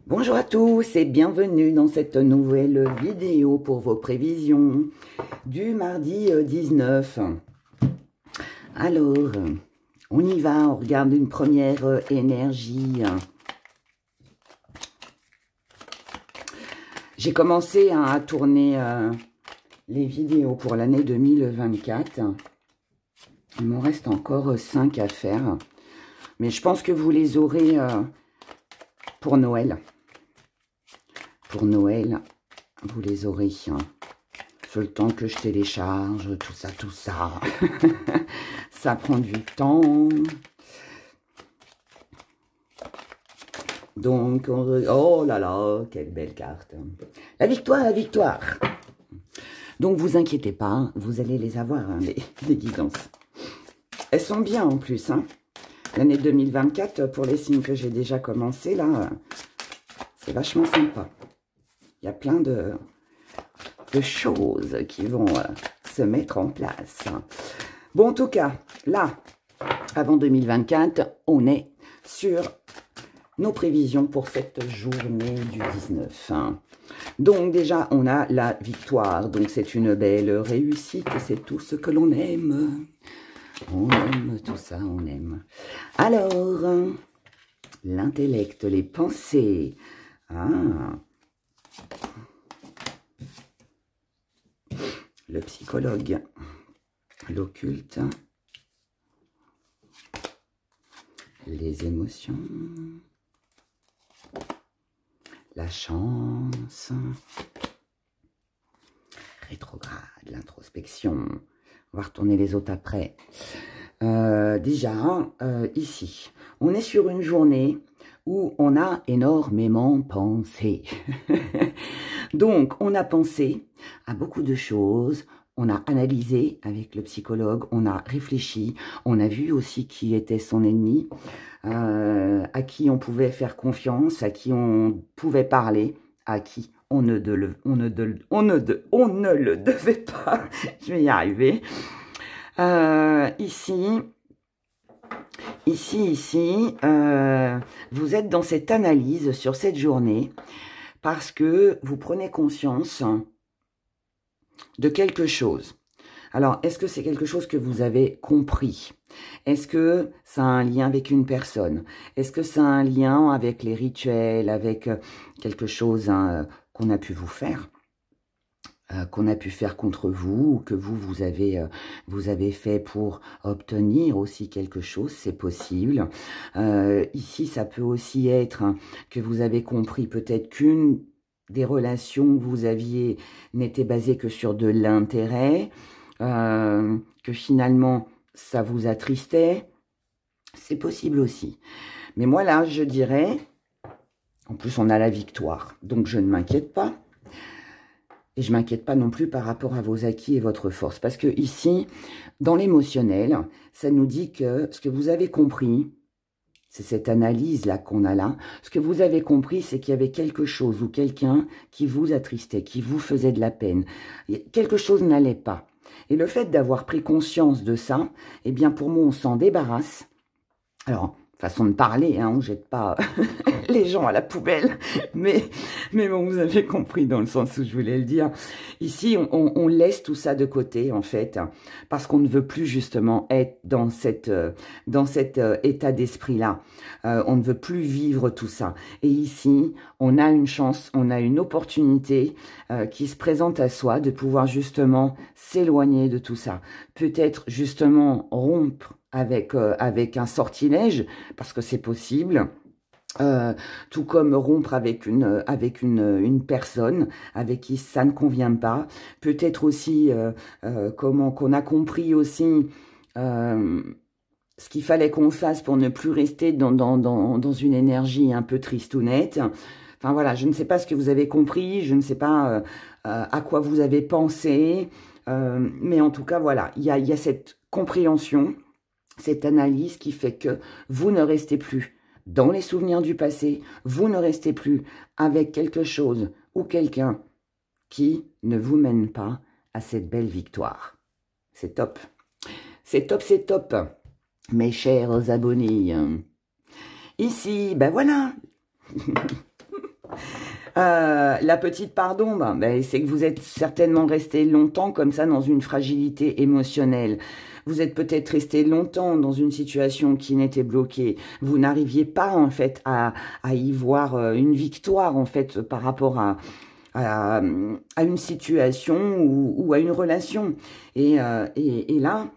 Bonjour à tous et bienvenue dans cette nouvelle vidéo pour vos prévisions du mardi 19. Alors, on y va, on regarde une première énergie. J'ai commencé à tourner les vidéos pour l'année 2024. Il m'en reste encore 5 à faire. Mais je pense que vous les aurez pour Noël. Pour Noël, vous les aurez sur le temps que je télécharge, tout ça. Ça prend du temps. Donc, oh là là, quelle belle carte. La victoire, la victoire. Donc, vous inquiétez pas, vous allez les avoir, hein, les guidances. Elles sont bien en plus, hein. L'année 2024, pour les signes que j'ai déjà commencé, là, c'est vachement sympa. Il y a plein de choses qui vont se mettre en place. Bon, en tout cas, là, avant 2024, on est sur nos prévisions pour cette journée du 19. Donc, déjà, on a la victoire. Donc, c'est une belle réussite. C'est tout ce que l'on aime. On aime tout ça, on aime. Alors, l'intellect, les pensées. Le psychologue, l'occulte, les émotions, la chance, rétrograde, l'introspection. On va retourner les autres après. Déjà, ici, on est sur une journée où on a énormément pensé. Donc, on a pensé à beaucoup de choses, on a analysé avec le psychologue, on a réfléchi, on a vu aussi qui était son ennemi, à qui on pouvait faire confiance, à qui on pouvait parler, à qui on ne le devait pas. Je vais y arriver. Ici, vous êtes dans cette analyse sur cette journée parce que vous prenez conscience de quelque chose. Alors, est-ce que c'est quelque chose que vous avez compris? Est-ce que ça a un lien avec une personne? Est-ce que ça a un lien avec les rituels, avec quelque chose qu'on a pu vous faire? Qu'on a pu faire contre vous, ou que vous avez fait pour obtenir aussi quelque chose, c'est possible. Ici, ça peut aussi être que vous avez compris peut-être qu'une des relations que vous aviez n'était basée que sur de l'intérêt, que finalement, ça vous attristait. C'est possible aussi. Mais moi, là, je dirais, en plus, on a la victoire, donc je ne m'inquiète pas. Et je ne m'inquiète pas non plus par rapport à vos acquis et votre force. Parce que ici, dans l'émotionnel, ça nous dit que ce que vous avez compris, c'est cette analyse-là qu'on a là. Ce que vous avez compris, c'est qu'il y avait quelque chose ou quelqu'un qui vous attristait, qui vous faisait de la peine. Quelque chose n'allait pas. Et le fait d'avoir pris conscience de ça, eh bien pour moi, on s'en débarrasse. Alors, façon de parler, hein, on ne jette pas les gens à la poubelle, mais bon, vous avez compris dans le sens où je voulais le dire. Ici, on laisse tout ça de côté, en fait, parce qu'on ne veut plus justement être dans cet état d'esprit-là. On ne veut plus vivre tout ça. Et ici, on a une chance, on a une opportunité qui se présente à soi de pouvoir justement s'éloigner de tout ça. Peut-être justement rompre avec un sortilège, parce que c'est possible, tout comme rompre avec une personne avec qui ça ne convient pas, peut-être aussi qu'on a compris aussi ce qu'il fallait qu'on fasse pour ne plus rester dans une énergie un peu tristounette. Enfin voilà, je ne sais pas ce que vous avez compris, je ne sais pas à quoi vous avez pensé, mais en tout cas voilà, il y a cette compréhension, cette analyse qui fait que vous ne restez plus dans les souvenirs du passé, vous ne restez plus avec quelque chose ou quelqu'un qui ne vous mène pas à cette belle victoire. C'est top. C'est top, c'est top, mes chers abonnés. Ici, ben voilà. La petite part d'ombre, ben, c'est que vous êtes certainement resté longtemps comme ça dans une fragilité émotionnelle. Vous êtes peut-être resté longtemps dans une situation qui n'était bloquée. Vous n'arriviez pas en fait à y voir une victoire en fait par rapport à une situation ou à une relation. Et là,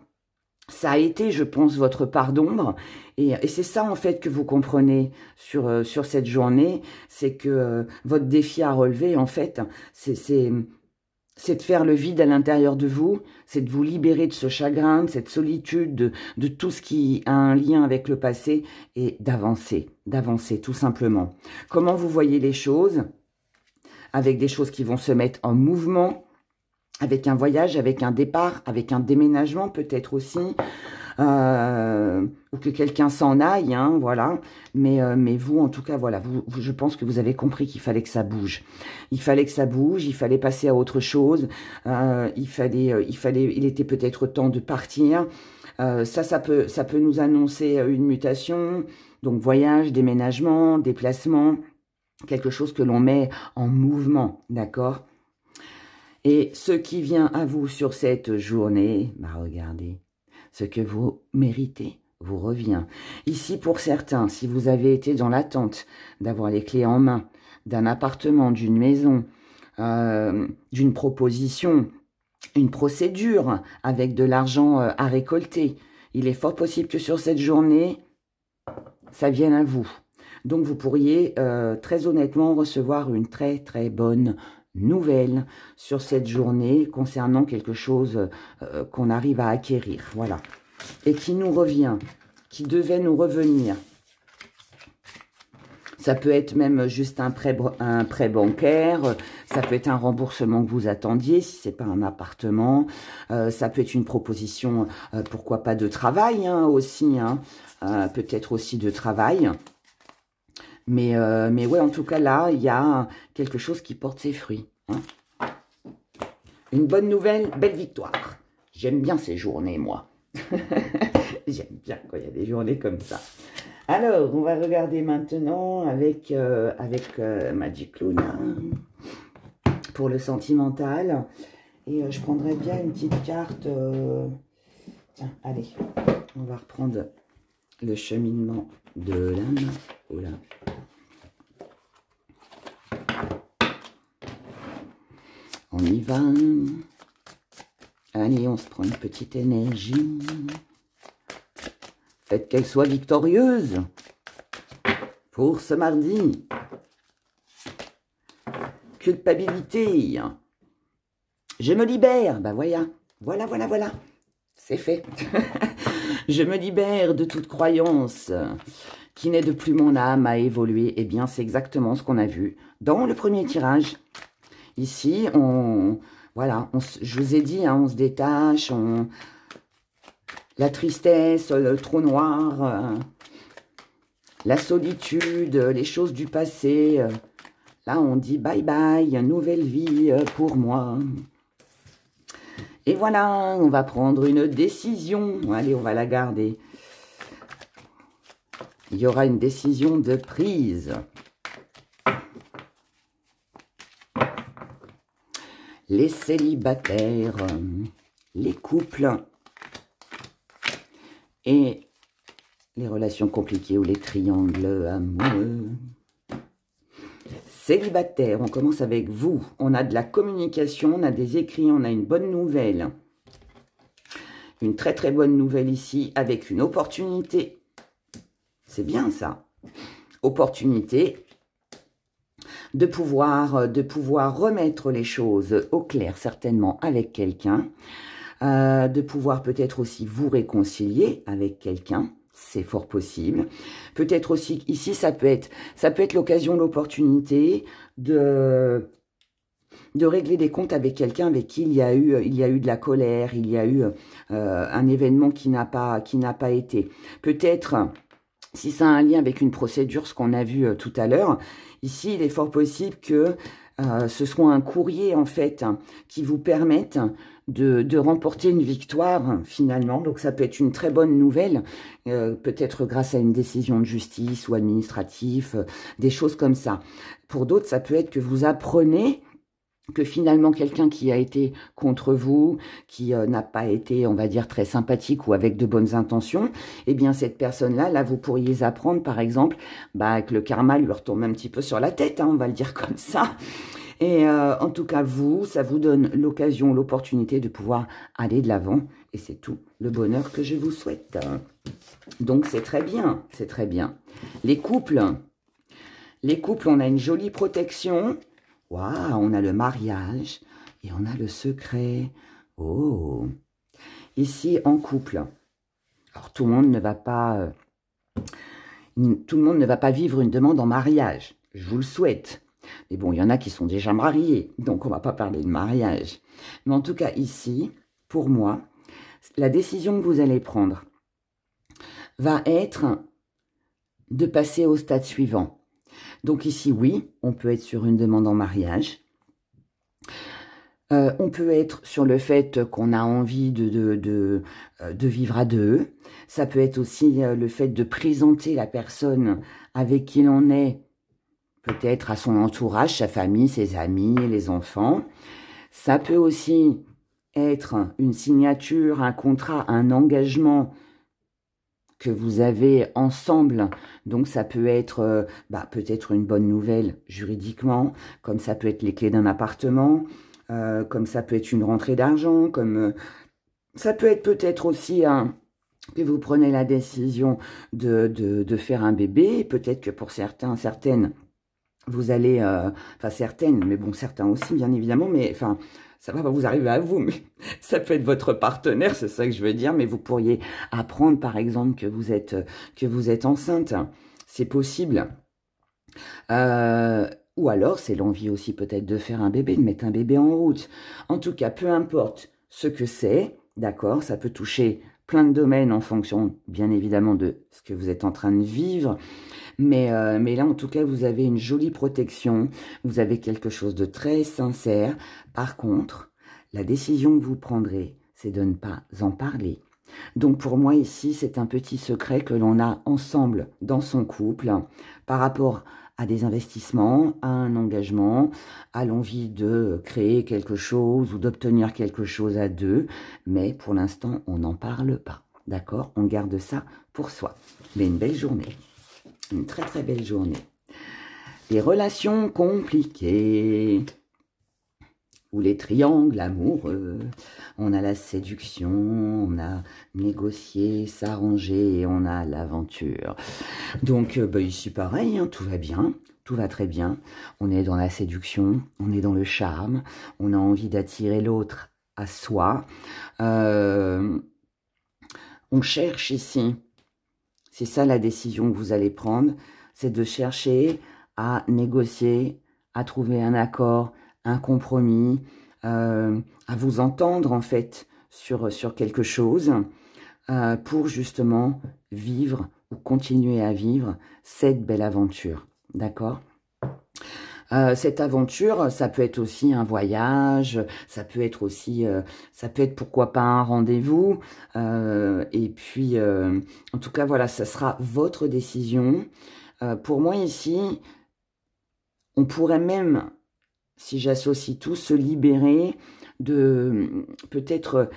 ça a été, je pense, votre part d'ombre. Et c'est ça, en fait, que vous comprenez sur cette journée. C'est que votre défi à relever, en fait, c'est de faire le vide à l'intérieur de vous. C'est de vous libérer de ce chagrin, de cette solitude, de tout ce qui a un lien avec le passé et d'avancer, tout simplement. Comment vous voyez les choses? Avec des choses qui vont se mettre en mouvement, avec un voyage, avec un départ, avec un déménagement peut-être aussi, ou que quelqu'un s'en aille, hein, voilà. Mais vous, en tout cas, voilà, je pense que vous avez compris qu'il fallait que ça bouge. Il fallait que ça bouge, il fallait passer à autre chose, il était peut-être temps de partir. Ça peut nous annoncer une mutation, donc voyage, déménagement, déplacement, quelque chose que l'on met en mouvement, d'accord? Et ce qui vient à vous sur cette journée, bah regardez, ce que vous méritez vous revient. Ici, pour certains, si vous avez été dans l'attente d'avoir les clés en main, d'un appartement, d'une maison, d'une proposition, une procédure avec de l'argent à récolter, il est fort possible que sur cette journée, ça vienne à vous. Donc, vous pourriez très honnêtement recevoir une très très bonne nouvelle sur cette journée concernant quelque chose qu'on arrive à acquérir. Voilà. Et qui nous revient, qui devait nous revenir. Ça peut être même juste un prêt bancaire, ça peut être un remboursement que vous attendiez, si c'est pas un appartement, ça peut être une proposition, pourquoi pas de travail hein, aussi, hein, peut-être aussi de travail. Mais ouais, en tout cas, là, il y a quelque chose qui porte ses fruits. Hein. Une bonne nouvelle, belle victoire. J'aime bien ces journées, moi. J'aime bien quand il y a des journées comme ça. Alors, on va regarder maintenant avec Magic Luna pour le sentimental. Et je prendrais bien une petite carte. Tiens, allez, on va reprendre le cheminement de l'âme. Oh là. On y va. Allez, on se prend une petite énergie. Faites qu'elle soit victorieuse pour ce mardi. Culpabilité. Je me libère. Ben voilà. Voilà. C'est fait. Je me libère de toute croyance qui n'aide plus mon âme à évoluer. Eh bien, c'est exactement ce qu'on a vu dans le premier tirage. Ici, je vous ai dit, hein, on se détache, la tristesse, le trou noir, la solitude, les choses du passé. Là, on dit bye bye, nouvelle vie pour moi. Et voilà, on va prendre une décision. Allez, on va la garder. Il y aura une décision de prise. Les célibataires, les couples et les relations compliquées ou les triangles amoureux. Célibataire, on commence avec vous. On a de la communication, on a des écrits, on a une bonne nouvelle. Une très très bonne nouvelle ici avec une opportunité. C'est bien ça. Opportunité de pouvoir remettre les choses au clair, certainement avec quelqu'un, de pouvoir peut-être aussi vous réconcilier avec quelqu'un, c'est fort possible. Peut-être aussi, ici, ça peut être l'occasion, l'opportunité de régler des comptes avec quelqu'un avec qui il y a eu de la colère, il y a eu un événement qui n'a pas été. Peut-être si ça a un lien avec une procédure, ce qu'on a vu tout à l'heure, ici, il est fort possible que ce soit un courrier, en fait, qui vous permette de remporter une victoire, finalement. Donc, ça peut être une très bonne nouvelle, peut-être grâce à une décision de justice ou administrative, des choses comme ça. Pour d'autres, ça peut être que vous apprenez que finalement quelqu'un qui a été contre vous, qui n'a pas été, on va dire, très sympathique ou avec de bonnes intentions, eh bien cette personne-là, là, vous pourriez apprendre, par exemple, que le karma lui retombe un petit peu sur la tête, hein, on va le dire comme ça. Et en tout cas, ça vous donne l'occasion, l'opportunité de pouvoir aller de l'avant. Et c'est tout le bonheur que je vous souhaite. Donc c'est très bien, c'est très bien. Les couples, on a une jolie protection. Waouh, on a le mariage et on a le secret. Oh, ici en couple. Alors tout le monde ne va pas, vivre une demande en mariage. Je vous le souhaite. Mais bon, il y en a qui sont déjà mariés, donc on ne va pas parler de mariage. Mais en tout cas ici, pour moi, la décision que vous allez prendre va être de passer au stade suivant. Donc ici, oui, on peut être sur une demande en mariage. On peut être sur le fait qu'on a envie de vivre à deux. Ça peut être aussi le fait de présenter la personne avec qui l'on est, peut-être à son entourage, sa famille, ses amis, les enfants. Ça peut aussi être une signature, un contrat, un engagement que vous avez ensemble. Donc, ça peut être peut-être une bonne nouvelle juridiquement, comme ça peut être les clés d'un appartement, comme ça peut être une rentrée d'argent, comme ça peut être peut-être aussi que vous prenez la décision de faire un bébé. Peut-être que pour certaines, vous allez, certaines, mais bon, certains aussi, bien évidemment, mais enfin, ça va pas vous arriver à vous, mais ça peut être votre partenaire, c'est ça que je veux dire, mais vous pourriez apprendre, par exemple, que vous êtes enceinte. C'est possible. Ou alors, c'est l'envie aussi peut-être de faire un bébé, de mettre un bébé en route. En tout cas, peu importe ce que c'est, d'accord, ça peut toucher plein de domaines en fonction, bien évidemment, de ce que vous êtes en train de vivre. Mais là, en tout cas, vous avez une jolie protection. Vous avez quelque chose de très sincère. Par contre, la décision que vous prendrez, c'est de ne pas en parler. Donc, pour moi, ici, c'est un petit secret que l'on a ensemble dans son couple par rapport à des investissements, à un engagement, à l'envie de créer quelque chose ou d'obtenir quelque chose à deux. Mais pour l'instant, on n'en parle pas. D'accord? On garde ça pour soi. Mais une belle journée. Une très très belle journée. Les relations compliquées. Ou les triangles amoureux. On a la séduction, on a négocié, s'arranger et on a l'aventure. Donc ici pareil, hein, tout va bien, tout va très bien. On est dans la séduction, on est dans le charme, on a envie d'attirer l'autre à soi. On cherche ici. C'est ça la décision que vous allez prendre, c'est de chercher à négocier, à trouver un accord, un compromis, à vous entendre en fait sur quelque chose pour justement vivre ou continuer à vivre cette belle aventure. D'accord ? Cette aventure, ça peut être aussi un voyage, ça peut être aussi, pourquoi pas un rendez-vous. Et puis, en tout cas, voilà, ça sera votre décision. Pour moi ici, on pourrait même, si j'associe tout, se libérer de peut-être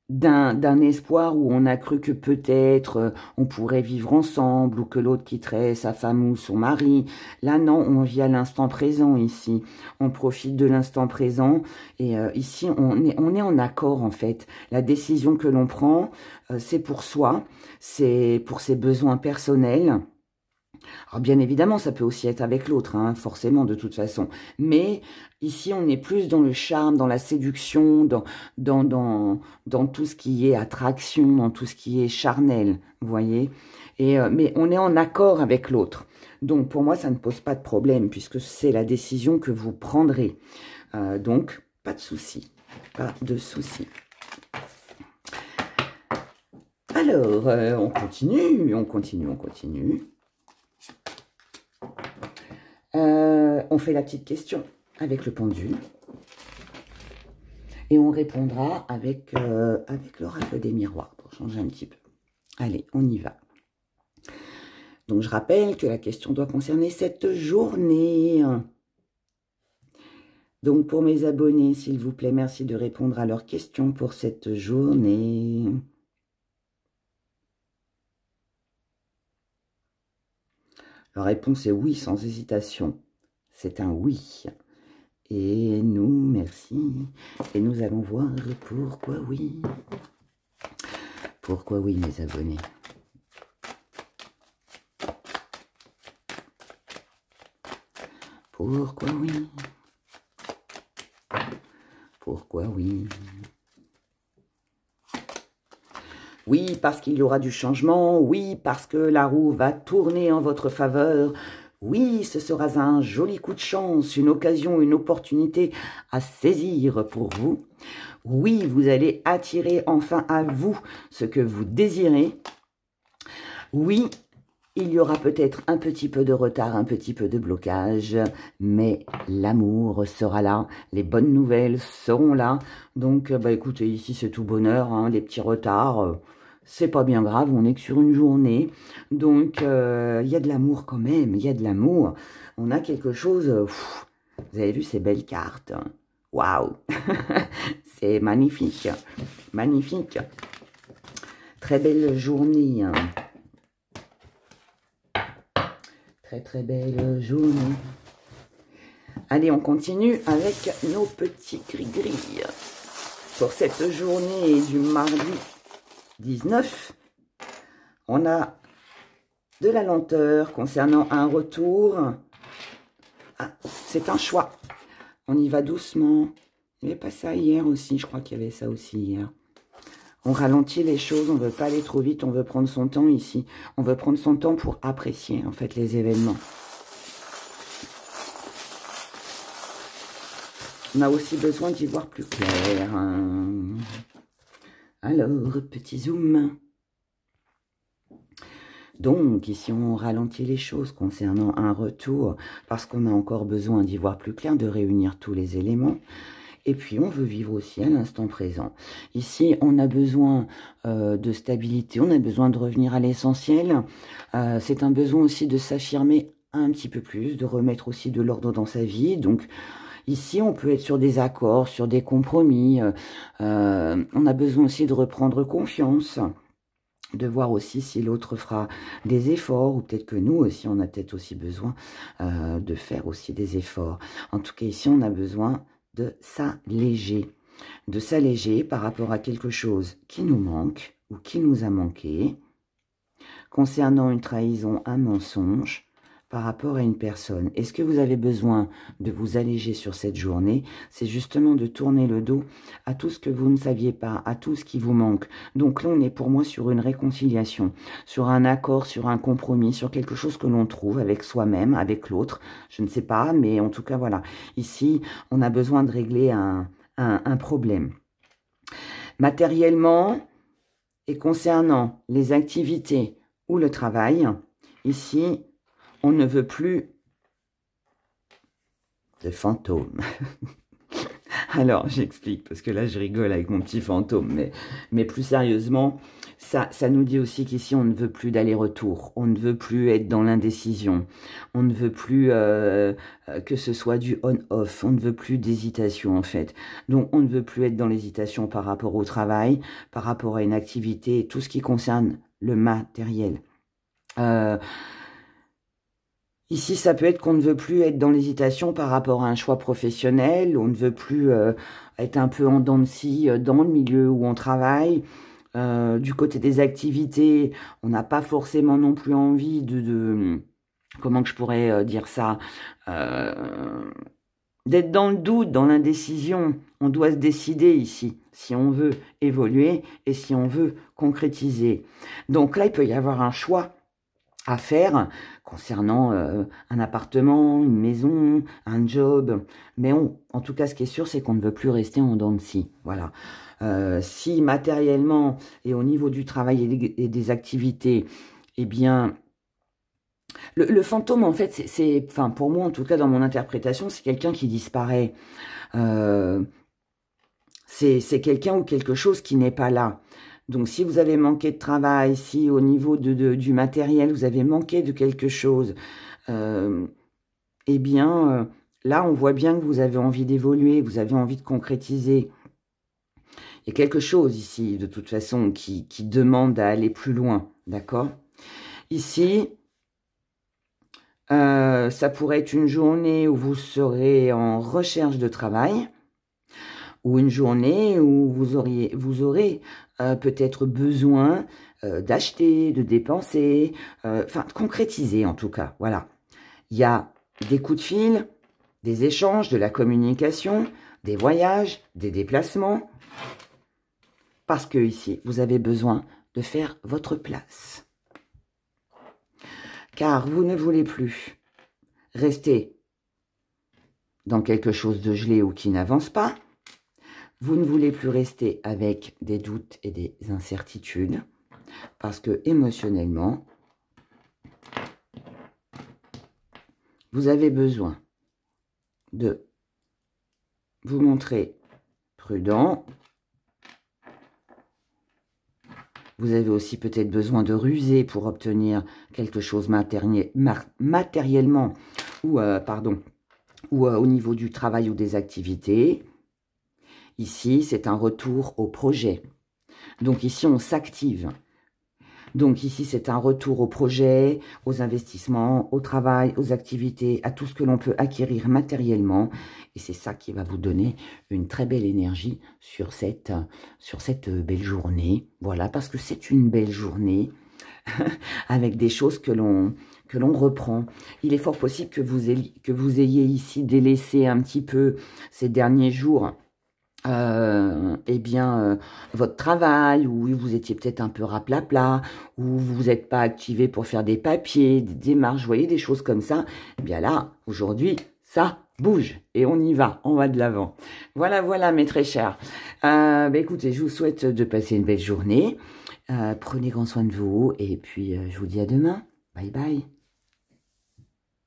d'un espoir où on a cru que peut-être on pourrait vivre ensemble ou que l'autre quitterait sa femme ou son mari. Là, non, on vit à l'instant présent ici. On profite de l'instant présent et ici, on est en accord en fait. La décision que l'on prend, c'est pour soi, c'est pour ses besoins personnels. Alors bien évidemment, ça peut aussi être avec l'autre, hein, forcément, de toute façon. Mais ici, on est plus dans le charme, dans la séduction, dans tout ce qui est attraction, dans tout ce qui est charnel, vous voyez. Mais on est en accord avec l'autre. Donc, pour moi, ça ne pose pas de problème, puisque c'est la décision que vous prendrez. Donc, pas de souci. Pas de souci. Alors, on continue, on continue, on continue. On fait la petite question avec le pendule. Et on répondra avec, avec l'oracle des miroirs, pour changer un petit peu. Allez, on y va. Donc, je rappelle que la question doit concerner cette journée. Donc, pour mes abonnés, s'il vous plaît, merci de répondre à leurs questions pour cette journée. La réponse est oui, sans hésitation. C'est un oui. Et nous, merci. Et nous allons voir pourquoi oui. Pourquoi oui, mes abonnés. Pourquoi oui? Pourquoi oui? Oui, parce qu'il y aura du changement. Oui, parce que la roue va tourner en votre faveur. Oui, ce sera un joli coup de chance, une occasion, une opportunité à saisir pour vous. Oui, vous allez attirer enfin à vous ce que vous désirez. Oui, il y aura peut-être un petit peu de retard, un petit peu de blocage, mais l'amour sera là, les bonnes nouvelles seront là. Donc, bah écoutez, ici c'est tout bonheur, hein, les petits retards, c'est pas bien grave, on est que sur une journée. Donc, il y a de l'amour quand même, il y a de l'amour. On a quelque chose, vous avez vu ces belles cartes, waouh, c'est magnifique, magnifique. Très belle journée, hein. Très très belle journée. Allez, on continue avec nos petits gris-gris. Pour cette journée du mardi 19, on a de la lenteur concernant un retour. Ah, c'est un choix. On y va doucement. Il n'y avait pas ça hier aussi, je crois qu'il y avait ça aussi hier. On ralentit les choses, on ne veut pas aller trop vite, on veut prendre son temps ici. On veut prendre son temps pour apprécier en fait les événements. On a aussi besoin d'y voir plus clair. Alors, petit zoom. Donc, ici, on ralentit les choses concernant un retour parce qu'on a encore besoin d'y voir plus clair, de réunir tous les éléments. Et puis, on veut vivre aussi à l'instant présent. Ici, on a besoin de stabilité, on a besoin de revenir à l'essentiel. C'est un besoin aussi de s'affirmer un petit peu plus, de remettre aussi de l'ordre dans sa vie. Donc, ici, on peut être sur des accords, sur des compromis. On a besoin aussi de reprendre confiance, de voir aussi si l'autre fera des efforts, ou peut-être que nous aussi, on a peut-être aussi besoin de faire aussi des efforts. En tout cas, ici, on a besoin de s'alléger par rapport à quelque chose qui nous manque ou qui nous a manqué, concernant une trahison, un mensonge, par rapport à une personne. Est-ce que vous avez besoin de vous alléger sur cette journée? C'est justement de tourner le dos à tout ce que vous ne saviez pas, à tout ce qui vous manque. Donc là, on est pour moi sur une réconciliation, sur un accord, sur un compromis, sur quelque chose que l'on trouve avec soi-même, avec l'autre. Je ne sais pas, mais en tout cas, voilà. Ici, on a besoin de régler un problème. Matériellement, et concernant les activités ou le travail, ici, on ne veut plus de fantômes. Alors, j'explique, parce que là, je rigole avec mon petit fantôme. Mais plus sérieusement, ça nous dit aussi qu'ici, on ne veut plus d'aller-retour. On ne veut plus être dans l'indécision. On ne veut plus que ce soit du on-off. On ne veut plus d'hésitation, en fait. Donc, on ne veut plus être dans l'hésitation par rapport au travail, par rapport à une activité, tout ce qui concerne le matériel. Ici, ça peut être qu'on ne veut plus être dans l'hésitation par rapport à un choix professionnel, on ne veut plus être un peu en dents de scie dans le milieu où on travaille. Du côté des activités, on n'a pas forcément non plus envie comment que je pourrais dire ça, d'être dans le doute, dans l'indécision. On doit se décider ici, si on veut évoluer et si on veut concrétiser. Donc là, il peut y avoir un choix à faire concernant un appartement, une maison, un job. Mais en tout cas, ce qui est sûr, c'est qu'on ne veut plus rester en dents de scie. Voilà. Si matériellement et au niveau du travail et des activités, eh bien, le fantôme, en fait, enfin, pour moi, en tout cas, dans mon interprétation, c'est quelqu'un qui disparaît. C'est quelqu'un ou quelque chose qui n'est pas là. Donc, si vous avez manqué de travail, si au niveau du matériel, vous avez manqué de quelque chose, eh bien, là, on voit bien que vous avez envie d'évoluer, vous avez envie de concrétiser. Il y a quelque chose ici, de toute façon, qui demande à aller plus loin, d'accord? Ici, ça pourrait être une journée où vous serez en recherche de travail, ou une journée où vous aurez peut-être besoin d'acheter, de dépenser, enfin, de concrétiser en tout cas, voilà. Il y a des coups de fil, des échanges, de la communication, des voyages, des déplacements, parce que ici, vous avez besoin de faire votre place. Car vous ne voulez plus rester dans quelque chose de gelé ou qui n'avance pas. Vous ne voulez plus rester avec des doutes et des incertitudes, parce que émotionnellement, vous avez besoin de vous montrer prudent. Vous avez aussi peut-être besoin de ruser pour obtenir quelque chose matériellement ou, au niveau du travail ou des activités. Ici, c'est un retour au projet. Donc ici, on s'active. Donc ici, c'est un retour au projet, aux investissements, au travail, aux activités, à tout ce que l'on peut acquérir matériellement. Et c'est ça qui va vous donner une très belle énergie sur cette belle journée. Voilà, parce que c'est une belle journée avec des choses que l'on reprend. Il est fort possible que vous ayez ici délaissé un petit peu ces derniers jours votre travail, ou vous étiez peut-être un peu raplapla, ou vous n'êtes pas activé pour faire des papiers, des démarches, vous voyez, des choses comme ça. Eh bien là, aujourd'hui, ça bouge et on y va, on va de l'avant. Voilà, voilà, mes très chers. Écoutez, je vous souhaite de passer une belle journée. Prenez grand soin de vous et puis je vous dis à demain. Bye bye.